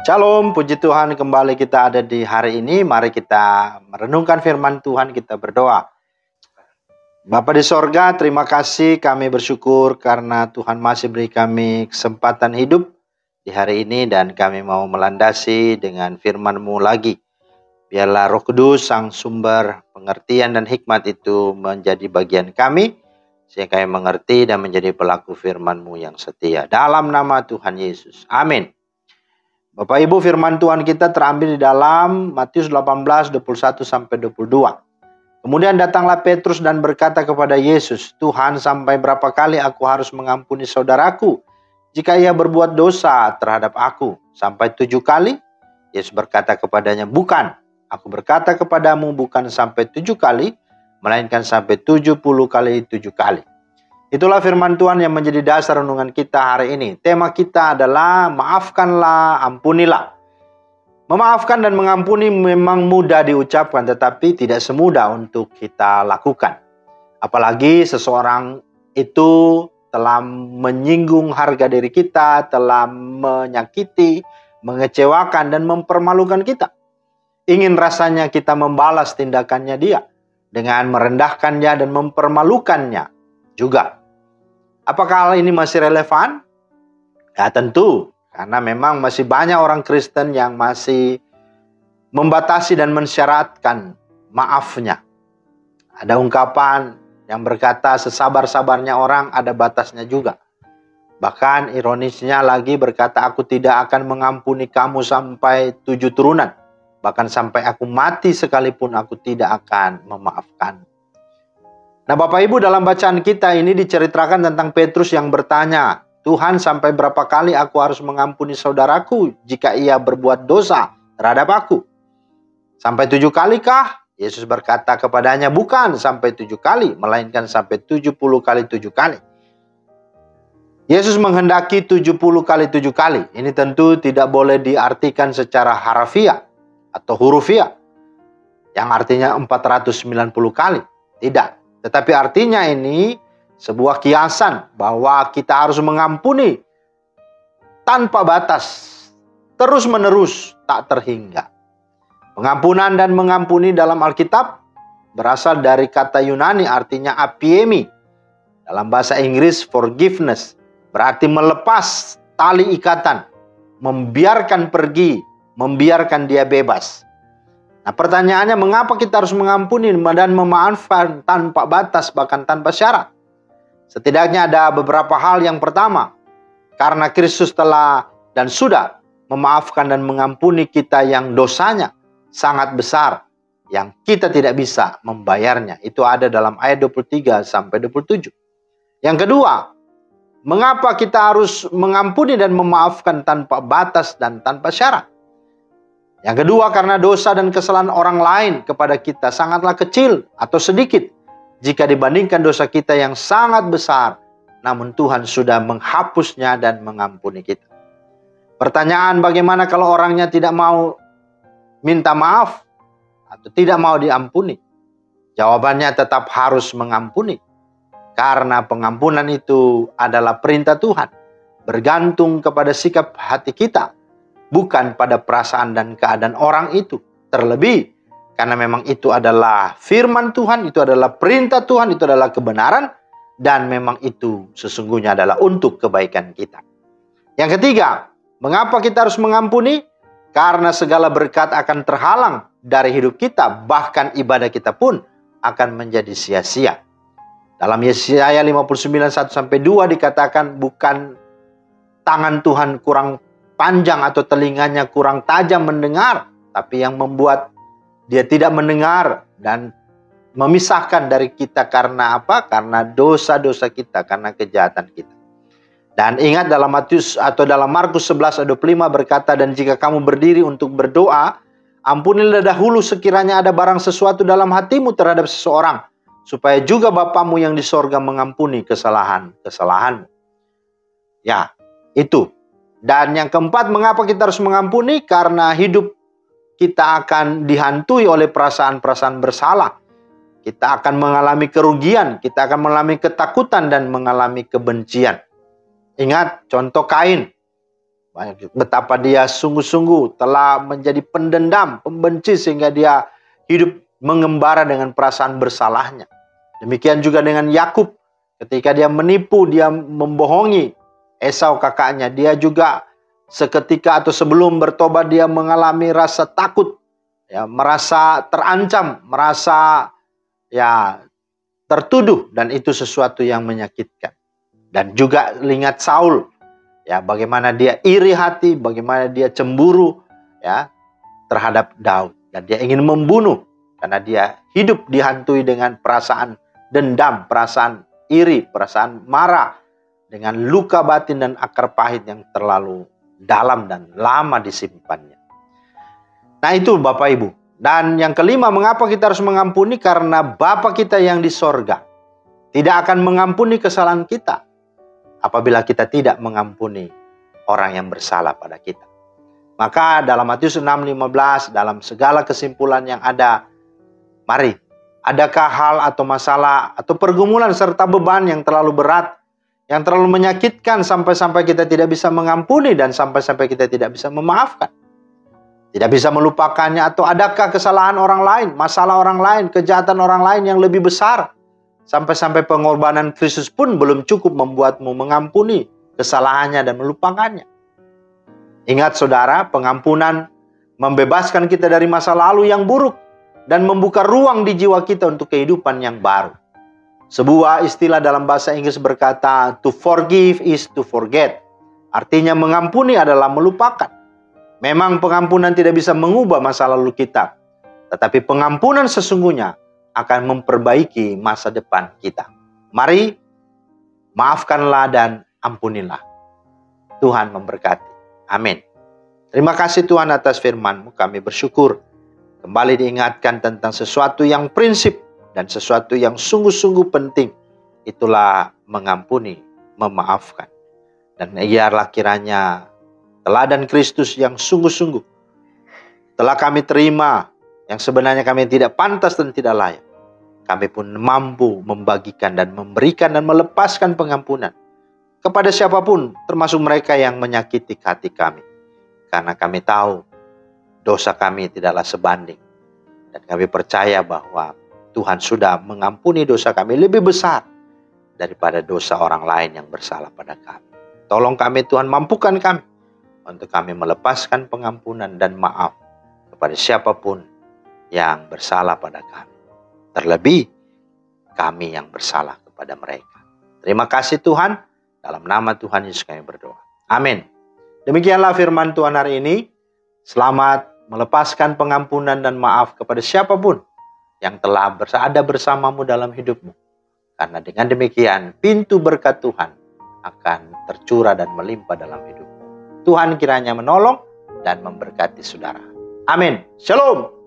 Shalom, puji Tuhan, kembali kita ada di hari ini. Mari kita merenungkan firman Tuhan, kita berdoa. Bapa di sorga, terima kasih, kami bersyukur karena Tuhan masih beri kami kesempatan hidup di hari ini, dan kami mau melandasi dengan firman-Mu lagi. Biarlah Roh Kudus, Sang Sumber pengertian dan hikmat itu menjadi bagian kami, sehingga kami mengerti dan menjadi pelaku firman-Mu yang setia. Dalam nama Tuhan Yesus, amin. Bapak Ibu, firman Tuhan kita terambil di dalam Matius 18, 21-22. Kemudian datanglah Petrus dan berkata kepada Yesus, Tuhan, sampai berapa kali aku harus mengampuni saudaraku jika ia berbuat dosa terhadap aku? Sampai 7 kali? Yesus berkata kepadanya, bukan. Aku berkata kepadamu, bukan sampai 7 kali, melainkan sampai 70 kali 7 kali. Itulah firman Tuhan yang menjadi dasar renungan kita hari ini. Tema kita adalah maafkanlah, ampunilah. Memaafkan dan mengampuni memang mudah diucapkan, tetapi tidak semudah untuk kita lakukan. Apalagi seseorang itu telah menyinggung harga diri kita, telah menyakiti, mengecewakan, dan mempermalukan kita. Ingin rasanya kita membalas tindakannya dia dengan merendahkannya dan mempermalukannya juga. Apakah hal ini masih relevan? Ya tentu, karena memang masih banyak orang Kristen yang masih membatasi dan mensyaratkan maafnya. Ada ungkapan yang berkata sesabar-sabarnya orang ada batasnya juga. Bahkan ironisnya lagi berkata, aku tidak akan mengampuni kamu sampai 7 turunan. Bahkan sampai aku mati sekalipun aku tidak akan memaafkan. Nah Bapak Ibu, dalam bacaan kita ini diceritakan tentang Petrus yang bertanya, Tuhan, sampai berapa kali aku harus mengampuni saudaraku jika ia berbuat dosa terhadap aku? Sampai 7 kali kah? Yesus berkata kepadanya, bukan sampai 7 kali, melainkan sampai 70 kali 7 kali. Yesus menghendaki 70 kali 7 kali. Ini tentu tidak boleh diartikan secara harafiah atau hurufiah, yang artinya 490 kali. Tidak. Tetapi artinya ini sebuah kiasan bahwa kita harus mengampuni tanpa batas, terus menerus, tak terhingga. Pengampunan dan mengampuni dalam Alkitab berasal dari kata Yunani artinya apiemi. Dalam bahasa Inggris forgiveness berarti melepas tali ikatan, membiarkan pergi, membiarkan dia bebas. Nah pertanyaannya, mengapa kita harus mengampuni dan memaafkan tanpa batas, bahkan tanpa syarat? Setidaknya ada beberapa hal. Yang pertama, karena Kristus telah dan sudah memaafkan dan mengampuni kita yang dosanya sangat besar, yang kita tidak bisa membayarnya. Itu ada dalam ayat 23-27. Yang kedua, mengapa kita harus mengampuni dan memaafkan tanpa batas dan tanpa syarat? Yang kedua, karena dosa dan kesalahan orang lain kepada kita sangatlah kecil atau sedikit jika dibandingkan dosa kita yang sangat besar, namun Tuhan sudah menghapusnya dan mengampuni kita. Pertanyaan, bagaimana kalau orangnya tidak mau minta maaf atau tidak mau diampuni? Jawabannya tetap harus mengampuni, karena pengampunan itu adalah perintah Tuhan, bergantung kepada sikap hati kita, bukan pada perasaan dan keadaan orang itu. Terlebih, karena memang itu adalah firman Tuhan, itu adalah perintah Tuhan, itu adalah kebenaran, dan memang itu sesungguhnya adalah untuk kebaikan kita. Yang ketiga, mengapa kita harus mengampuni? Karena segala berkat akan terhalang dari hidup kita, bahkan ibadah kita pun akan menjadi sia-sia. Dalam Yesaya 59:1-2 dikatakan, bukan tangan Tuhan kurang panjang atau telinganya kurang tajam mendengar, tapi yang membuat dia tidak mendengar dan memisahkan dari kita karena apa? Karena dosa-dosa kita, karena kejahatan kita. Dan ingat dalam Matius atau dalam Markus 11:25 berkata, dan jika kamu berdiri untuk berdoa, ampunilah dahulu sekiranya ada barang sesuatu dalam hatimu terhadap seseorang, supaya juga Bapamu yang di sorga mengampuni kesalahan-kesalahanmu. Ya, itu. Dan yang keempat, mengapa kita harus mengampuni? Karena hidup kita akan dihantui oleh perasaan-perasaan bersalah. Kita akan mengalami kerugian, kita akan mengalami ketakutan dan mengalami kebencian. Ingat contoh Kain. Betapa dia sungguh-sungguh telah menjadi pendendam, pembenci, sehingga dia hidup mengembara dengan perasaan bersalahnya. Demikian juga dengan Yakub, ketika dia menipu, dia membohongi Esau kakaknya, dia juga seketika atau sebelum bertobat dia mengalami rasa takut, ya, merasa terancam, merasa ya tertuduh, dan itu sesuatu yang menyakitkan. Dan juga ingat Saul, ya, bagaimana dia iri hati, bagaimana dia cemburu, ya, terhadap Daud, dan dia ingin membunuh karena dia hidup dihantui dengan perasaan dendam, perasaan iri, perasaan marah, dengan luka batin dan akar pahit yang terlalu dalam dan lama disimpannya. Nah, itu Bapak Ibu. Dan yang kelima, mengapa kita harus mengampuni? Karena Bapa kita yang di sorga tidak akan mengampuni kesalahan kita apabila kita tidak mengampuni orang yang bersalah pada kita. Maka dalam Matius 6:15, dalam segala kesimpulan yang ada, mari, adakah hal atau masalah atau pergumulan serta beban yang terlalu berat, yang terlalu menyakitkan sampai-sampai kita tidak bisa mengampuni dan sampai-sampai kita tidak bisa memaafkan, tidak bisa melupakannya? Atau adakah kesalahan orang lain, masalah orang lain, kejahatan orang lain yang lebih besar, sampai-sampai pengorbanan Kristus pun belum cukup membuatmu mengampuni kesalahannya dan melupakannya? Ingat saudara, pengampunan membebaskan kita dari masa lalu yang buruk dan membuka ruang di jiwa kita untuk kehidupan yang baru. Sebuah istilah dalam bahasa Inggris berkata, to forgive is to forget. Artinya mengampuni adalah melupakan. Memang pengampunan tidak bisa mengubah masa lalu kita, tetapi pengampunan sesungguhnya akan memperbaiki masa depan kita. Mari, maafkanlah dan ampunilah. Tuhan memberkati. Amin. Terima kasih Tuhan atas firman-Mu. Kami bersyukur kembali diingatkan tentang sesuatu yang prinsip dan sesuatu yang sungguh-sungguh penting. Itulah mengampuni, memaafkan. Dan biarlah kiranya teladan Kristus yang sungguh-sungguh telah kami terima, yang sebenarnya kami tidak pantas dan tidak layak, kami pun mampu membagikan dan memberikan dan melepaskan pengampunan kepada siapapun, termasuk mereka yang menyakiti hati kami. Karena kami tahu dosa kami tidaklah sebanding. Dan kami percaya bahwa Tuhan sudah mengampuni dosa kami lebih besar daripada dosa orang lain yang bersalah pada kami. Tolong kami Tuhan, mampukan kami untuk kami melepaskan pengampunan dan maaf kepada siapapun yang bersalah pada kami. Terlebih kami yang bersalah kepada mereka. Terima kasih Tuhan. Dalam nama Tuhan Yesus kami berdoa. Amin. Demikianlah firman Tuhan hari ini. Selamat melepaskan pengampunan dan maaf kepada siapapun yang telah berada bersamamu dalam hidupmu. Karena dengan demikian pintu berkat Tuhan akan tercurah dan melimpah dalam hidupmu. Tuhan kiranya menolong dan memberkati saudara. Amin. Shalom.